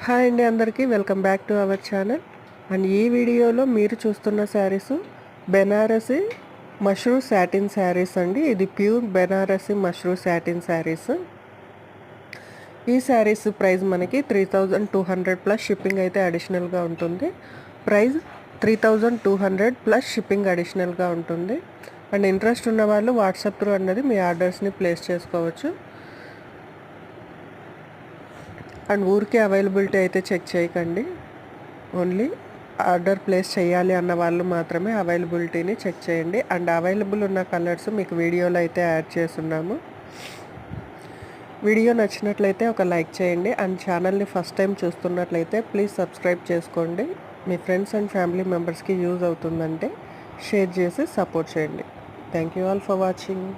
Hi అండి అందరికీ welcome back to our channel. And ఈ వీడియోలో మీరు చూస్తున్న శారీస్ బెనారసి మష్రూ సాటిన్ శారీస్ అండి. ఇది ప్యూర్ బెనారసి మష్రూ సాటిన్ శారీస్. ఈ శారీస్ ప్రైస్ మనకి 3200 ప్లస్ షిప్పింగ్ అయితే అడిషనల్గా ఉంటుంది. ప్రైస్ 3200 ప్లస్ షిప్పింగ్ అడిషనల్గా ఉంటుంది. అండ్ ఇంట్రెస్ట్ ఉన్న వాళ్ళు వాట్సాప్ త్రూ అన్నది మీ ఆర్డర్స్ని ప్లేస్ చేసుకోవచ్చు. అండ్ ఊరికే అవైలబిలిటీ అయితే చెక్ చేయకండి. ఓన్లీ ఆర్డర్ ప్లేస్ చేయాలి అన్న వాళ్ళు మాత్రమే అవైలబిలిటీని చెక్ చేయండి. అండ్ అవైలబుల్ ఉన్న కలర్స్ మీకు వీడియోలో అయితే యాడ్ చేస్తున్నాము. వీడియో నచ్చినట్లయితే ఒక లైక్ చేయండి. అండ్ ఛానల్ని ఫస్ట్ టైం చూస్తున్నట్లయితే ప్లీజ్ సబ్స్క్రైబ్ చేసుకోండి. మీ ఫ్రెండ్స్ అండ్ ఫ్యామిలీ మెంబర్స్కి యూజ్ అవుతుందంటే షేర్ చేసి సపోర్ట్ చేయండి. Thank you all for watching.